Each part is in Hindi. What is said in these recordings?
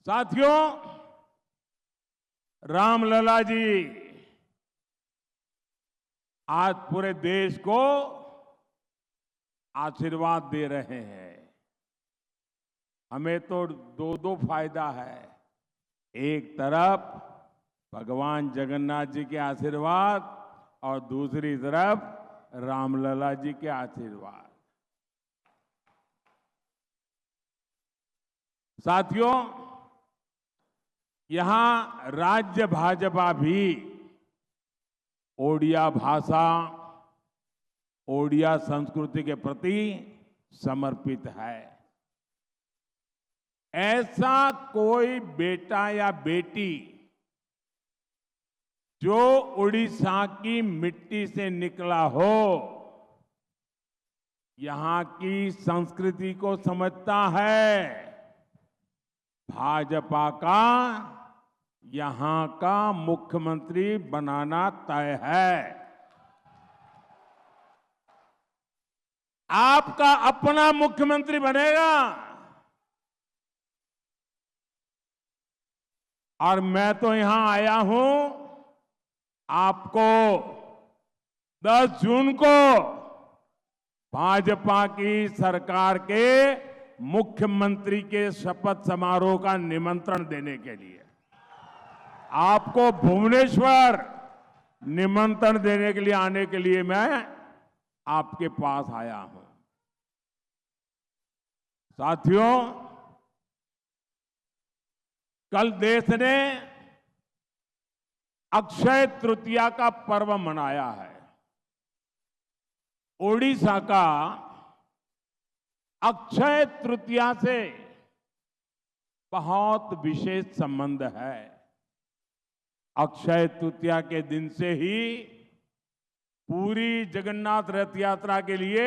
साथियों, रामलला जी आज पूरे देश को आशीर्वाद दे रहे हैं। हमें तो दो दो फायदा है। एक तरफ भगवान जगन्नाथ जी के आशीर्वाद और दूसरी तरफ रामलला जी के आशीर्वाद। साथियों, यहां राज्य भाजपा भी ओडिया भाषा, ओडिया संस्कृति के प्रति समर्पित है। ऐसा कोई बेटा या बेटी जो उड़ीसा की मिट्टी से निकला हो, यहां की संस्कृति को समझता है, भाजपा का यहां का मुख्यमंत्री बनाना तय है। आपका अपना मुख्यमंत्री बनेगा। और मैं तो यहां आया हूं आपको 10 जून को भाजपा की सरकार के मुख्यमंत्री के शपथ समारोह का निमंत्रण देने के लिए, आपको भुवनेश्वर निमंत्रण देने के लिए आने के लिए मैं आपके पास आया हूं। साथियों, कल देश ने अक्षय तृतीया का पर्व मनाया है। ओडिशा का अक्षय तृतीया से बहुत विशेष संबंध है। अक्षय तृतीया के दिन से ही पूरी जगन्नाथ रथ यात्रा के लिए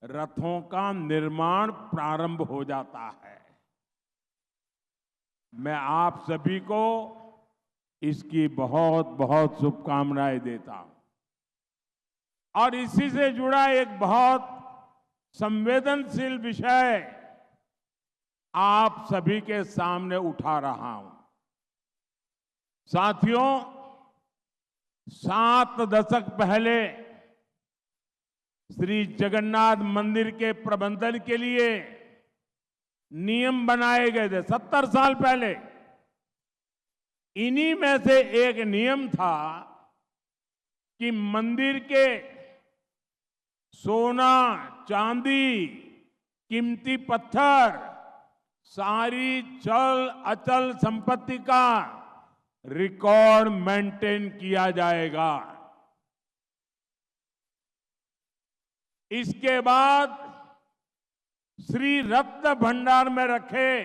रथों का निर्माण प्रारंभ हो जाता है। मैं आप सभी को इसकी बहुत बहुत शुभकामनाएं देता हूं। और इसी से जुड़ा एक बहुत संवेदनशील विषय आप सभी के सामने उठा रहा हूं। साथियों, 7 दशक पहले श्री जगन्नाथ मंदिर के प्रबंधन के लिए नियम बनाए गए थे। 70 साल पहले इन्हीं में से एक नियम था कि मंदिर के सोना, चांदी, कीमती पत्थर, सारी चल अचल संपत्ति का रिकॉर्ड मेंटेन किया जाएगा। इसके बाद श्री रत्न भंडार में रखे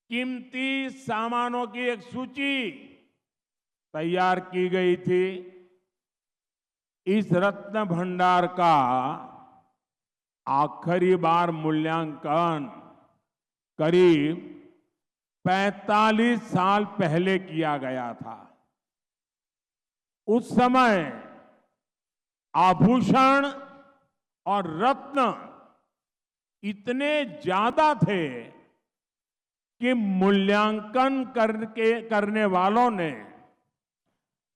कीमती सामानों की एक सूची तैयार की गई थी। इस रत्न भंडार का आखिरी बार मूल्यांकन करीब 45 साल पहले किया गया था। उस समय आभूषण और रत्न इतने ज्यादा थे कि मूल्यांकन करने वालों ने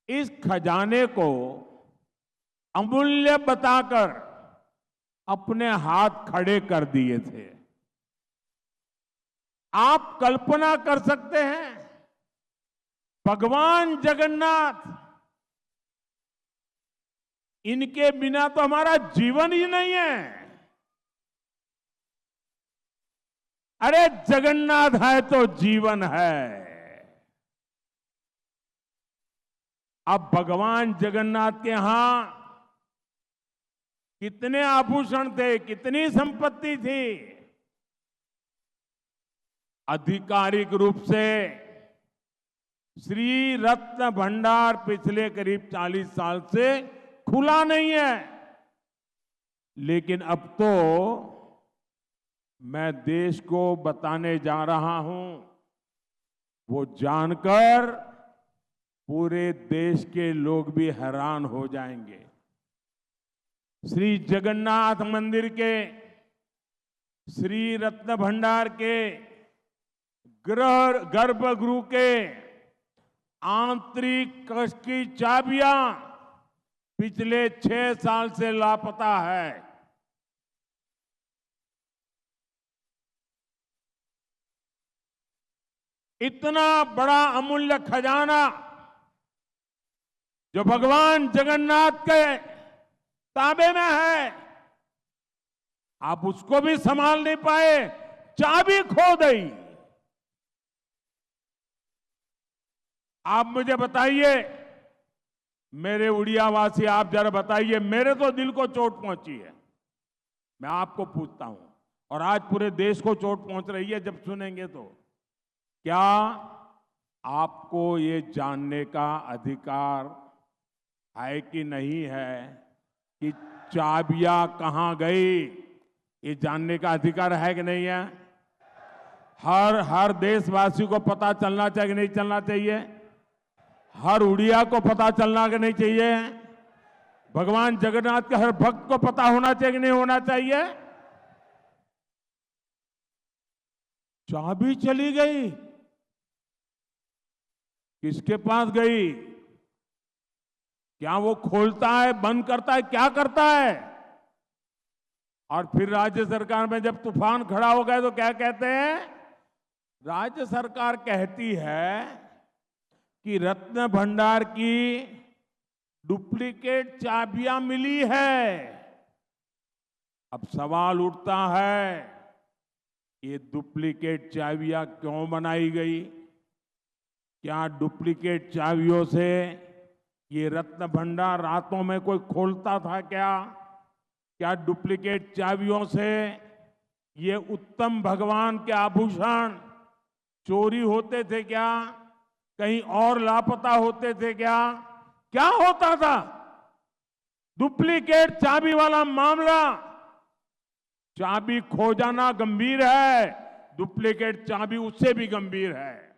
इस खजाने को अमूल्य बताकर अपने हाथ खड़े कर दिए थे। आप कल्पना कर सकते हैं, भगवान जगन्नाथ, इनके बिना तो हमारा जीवन ही नहीं है। अरे जगन्नाथ है तो जीवन है। अब भगवान जगन्नाथ के यहां कितने आभूषण थे, कितनी संपत्ति थी। आधिकारिक रूप से श्री रत्न भंडार पिछले करीब 40 साल से खुला नहीं है। लेकिन अब तो मैं देश को बताने जा रहा हूं, वो जानकर पूरे देश के लोग भी हैरान हो जाएंगे। श्री जगन्नाथ मंदिर के श्री रत्न भंडार के गर्भगृह के आंतरिक कक्ष की चाबियां पिछले 6 साल से लापता है। इतना बड़ा अमूल्य खजाना जो भगवान जगन्नाथ के ताबे में है, आप उसको भी संभाल नहीं पाए, चाबी खो गई। आप मुझे बताइए, मेरे उड़ियावासी, आप जरा बताइए, मेरे तो दिल को चोट पहुंची है। मैं आपको पूछता हूं, और आज पूरे देश को चोट पहुंच रही है जब सुनेंगे तो, क्या आपको ये जानने का अधिकार है कि नहीं है कि चाबियां कहां गई? ये जानने का अधिकार है कि नहीं है? हर देशवासी को पता चलना चाहिए कि नहीं चलना चाहिए? हर उड़िया को पता चलना कि नहीं चाहिए? भगवान जगन्नाथ के हर भक्त को पता होना चाहिए कि नहीं होना चाहिए? चाबी चली गई, किसके पास गई? क्या वो खोलता है, बंद करता है, क्या करता है? और फिर राज्य सरकार में जब तूफान खड़ा हो गया तो क्या कहते हैं? राज्य सरकार कहती है कि रत्न भंडार की डुप्लीकेट चाबियां मिली है। अब सवाल उठता है, ये डुप्लीकेट चाबियां क्यों बनाई गई? क्या डुप्लीकेट चाबियों से ये रत्न भंडार रातों में कोई खोलता था क्या? क्या डुप्लीकेट चाबियों से ये उत्तम भगवान के आभूषण चोरी होते थे क्या? कहीं और लापता होते थे क्या? क्या होता था? डुप्लीकेट चाबी वाला मामला, चाबी खो जाना गंभीर है, डुप्लीकेट चाबी उससे भी गंभीर है।